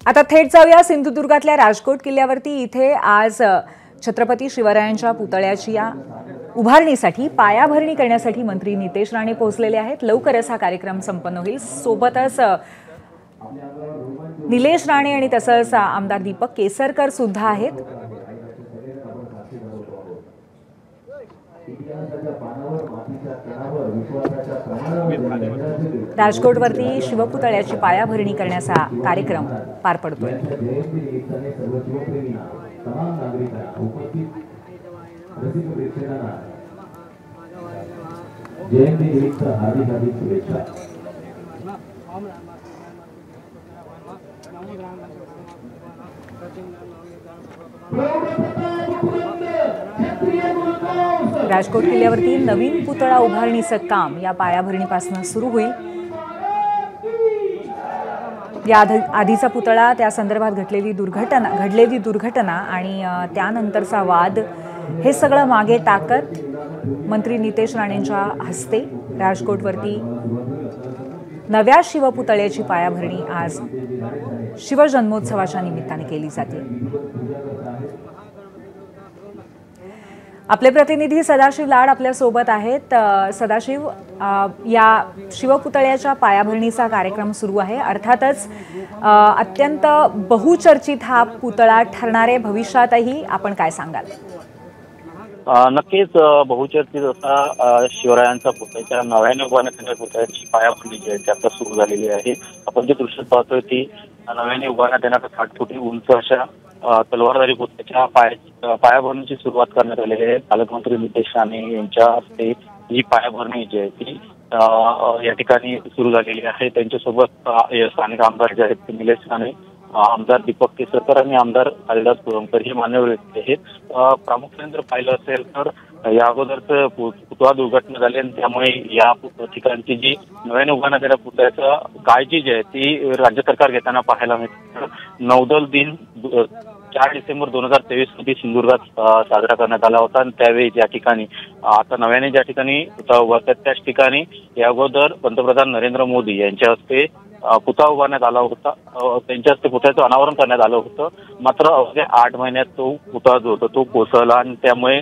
आता थेट जाऊया सिंधुदुर्गातल्या राजकोट किल्ल्यावरती। इथे आज छत्रपती शिवरायांच्या पुतळ्याची या उभारणीसाठी पायाभरणी करण्यासाठी मंत्री नितेश राणे पोहोचलेले आहेत। लवकरच हा कार्यक्रम संपन्न होईल। सोबतच निलेश राणे आणि तसंच आमदार दीपक केसरकर सुद्धा आहेत। राजकोटवरती शिवपुतळ्याची पायाभरणी करण्याचा कार्यक्रम पार पडतोय। राजकोट किल्ल्यावरती नवीन पुतळा उभारणीचं काम या पायाभरणीपासून सुरू होईल। या आधीचा पुतळा त्या संदर्भात घडलेली दुर्घटना आणि त्यानंतरचा वाद हे सगळं मागे टाकत मंत्री नितेश राणेंच्या हस्ते राजकोटवरती नव्या शिवपुतळ्याची पायाभरणी आज शिवजन्मोत्सवाच्या निमित्ताने केली जाते। आपले प्रतिनिधी सदाशिव लाड आपल्या सोबत आहेत। सदाशिव, या शिवपुतळ्याच्या पायाभरणीचा कार्यक्रम सुरू आहे। अर्थातच अत्यंत बहुचर्चित हा पुतळा ठरणार आहे भविष्यातही, आपण काय सांगाल? नक्कीच बहुचर्चित असा शिवरायांचा पुतळ्याच्या नव्याने उभारण्यात येणाऱ्या पुतळ्याची पायाभरणी जी आहे ती आता सुरू झालेली आहे। आपण जे दृश्य पाहतोय ती नव्याने उभारण्यात येणाऱ्या 60 फुटी उंच अशा तलवारधारी पुतळ्याच्या पायाभरणीची सुरुवात करण्यात आलेली आहे। पालकमंत्री नितेश राणे यांच्या हस्ते ही पायाभरणी जी आहे ती या ठिकाणी सुरू झालेली आहे। त्यांच्यासोबत स्थानिक आमदार जे आहेत ते निलेश राणे, आमदार दीपक केसरकर आणि आमदार कालिदास पुरंदर हे मान्यवर व्यक्ती आहेत। प्रामुख्याने जर पाहिलं असेल तर या अगोदरच पुतळा दुर्घटना झाली आणि त्यामुळे या ठिकाणची जी नव्याने उभारण्यात येणाऱ्या पुतळ्याचं काळजी जी आहे ती राज्य सरकार घेताना पाहायला मिळते। नौदल दिन 4 डिसेंबर 2023 मध्ये सिंधुदुर्गात साजरा करण्यात आला होता आणि त्यावेळी ज्या ठिकाणी आता नव्याने ज्या ठिकाणी पुतळा उभारतात त्याच ठिकाणी या अगोदर पंतप्रधान नरेंद्र मोदी यांच्या हस्ते पुतळा उभारण्यात आला होता। त्यांच्या हस्ते पुतळ्याचं अनावरण करण्यात आलं होतं। मात्र अवघ्या 8 महिन्यात तो पुतळा जो होता तो कोसळला आणि त्यामुळे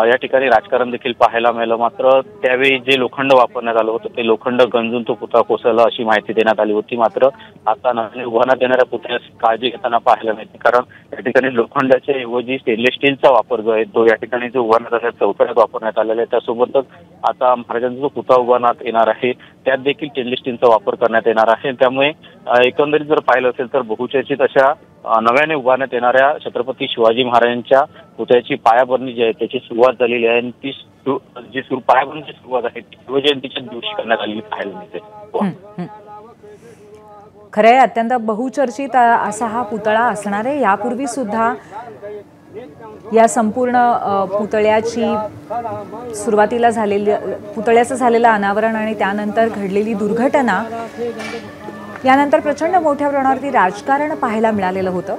या ठिकाणी राजकारण देखील पाहायला मिळालं। मात्र त्यावेळी जे लोखंड वापरण्यात आलं होतं ते लोखंड गंजून तो पुतळा कोसळला अशी माहिती देण्यात आली होती। मात्र आता नव्याने उभारण्यात येणाऱ्या पुतळ्याची काळजी घेताना पाहायला मिळते, कारण या ठिकाणी लोखंडाच्या ऐवजी स्टेनलेस स्टीलचा वापर जो आहे तो या ठिकाणी जो उभारण्यात आलेल्या चौकड्यात वापरण्यात आलेला आहे। त्यासोबतच आता महाराजांचा जो पुतळा उभारण्यात येणार आहे त्यात देखील स्टेनलेस स्टीलचा वापर करण्यात येणार आहे। त्यामुळे एकंदरीत जर पाहिलं असेल तर बहुचर्चित अशा नव्याने उभारण्यात येणाऱ्या छत्रपती शिवाजी महाराजांच्या पुतळ्याची पायाभरणी जी आहे त्याची सुरुवात झालेली आहे आणि ती जी पायाभरणीची सुरुवात आहे ती शिवजयंतीच्या दिवशी करण्यात आलेली पाहायला मिळते। खरं आहे, अत्यंत बहुचर्चित असा हा पुतळा असणार आहे। यापूर्वी सुद्धा या संपूर्ण पुतळ्याची सुरुवातीला पुतळ्याचं झालेलं अनावरण आणि त्यानंतर घडलेली दुर्घटना यानंतर प्रचंड मोठ्या प्रमाणावरती राजकारण पाहायला मिळालेलं होतं।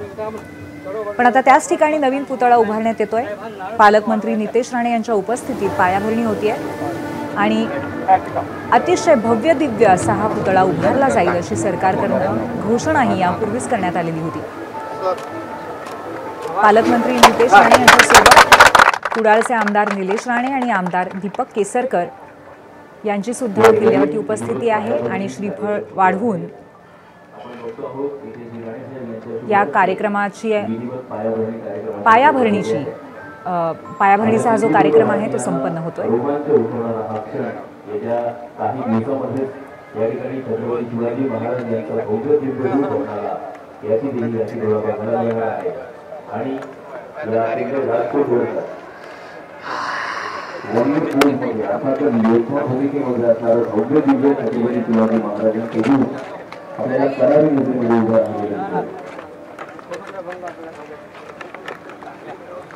पण आता त्याच ठिकाणी नवीन पुतळा उभारण्यात येतोय। पालकमंत्री नितेश राणे यांच्या उपस्थितीत पायाभरणी होतीये आणि अतिशय भव्य दिव्य असा हा पुतळा उभारला जाईल अशी सरकारकडून घोषणाही यापूर्वीच करण्यात आलेली होती। पालकमंत्री नितेश राणे यांच्यासोबत कुडाळचे आमदार निलेश राणे आणि आमदार दीपक केसरकर यांची सुद्धा किल्ल्यावरती उपस्थिती आहे आणि श्रीफळ वाढवून या कार्यक्रमाची पायाभरणीचा जो कार्यक्रम आहे तो संपन्न होतोय।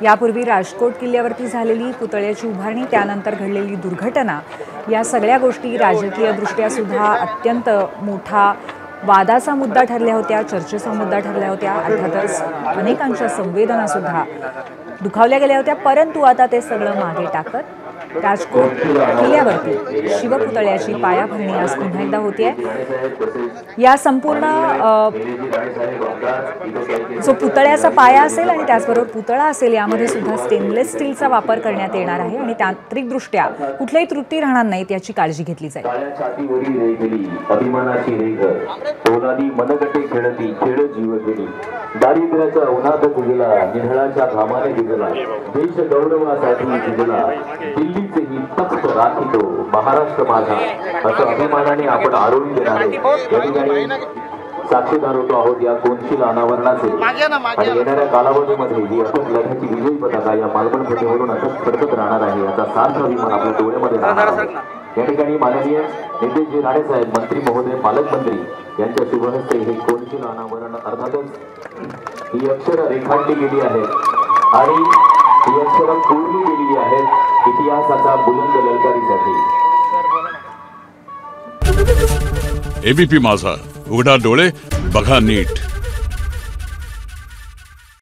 यापूर्वी राजकोट किल्ल्यावरती झालेली पुतळ्याची उभारणी, त्यानंतर घडलेली दुर्घटना, या सगळ्या गोष्टी राजकीय दृष्ट्या सुद्धा अत्यंत मोठा वादाचा मुद्दा ठरल्या होत्या, चर्चेचा मुद्दा ठरल्या होत्या। अर्थातच अनेकांच्या संवेदना सुद्धा दुखावल्या गेल्या होत्या, परंतु आता ते सगळं मागे टाकत राजकोट किल्ल्यावरती शिवपुतळ्याची पायाभरणी आज पुन्हा एकदा होतीये। या संपूर्ण जो पुतळ्याचा पाया असेल आणि त्याचबरोबर पुतळा असेल यामध्ये सुद्धा स्टेनलेस स्टीलचा वापर करण्यात येणार आहे आणि तांत्रिकदृष्ट्या कुठल्याही त्रुटी राहणार नाहीत याची काळजी घेतली जाईल. अभिमानाची रेघ तोलादी मनगटे खेळती खेळ जीव गेली दारिद्र्याच्या उन्हात झुजला निधळाच्या घामाने भिजला देश गौरवासाठी झुजला दिल्लीचे ही तख्त राखितो महाराष्ट्र माझा असं अभिमानाने आपण आरोळी देणार आहे. साक्षीदार होतो आहोत या कोनशील अनावरणाचे आणि येणाऱ्या कालावधीमध्ये ही अटक लढ्याची विजयी पताका या मालवण फेरीवरून अटक फडकत राहणार आहे. याचा सार्थ अभिमान आपल्या डोळ्यामध्ये राहणार आहे. या ठिकाणी माननीय नितेशजी राणेसाहेब मंत्री महोदय पालकमंत्री यांच्या शुभ हस्ते हे कोनशील अनावरण अर्थातच ही अक्षरं रेखाटली गेली आहेत आणि ही अक्षरं कोरली गेलेली आहेत इतिहासाचा बुलंद ललकारीसाठी. एबीपी माझा, उघडा डोळे बघा नीट.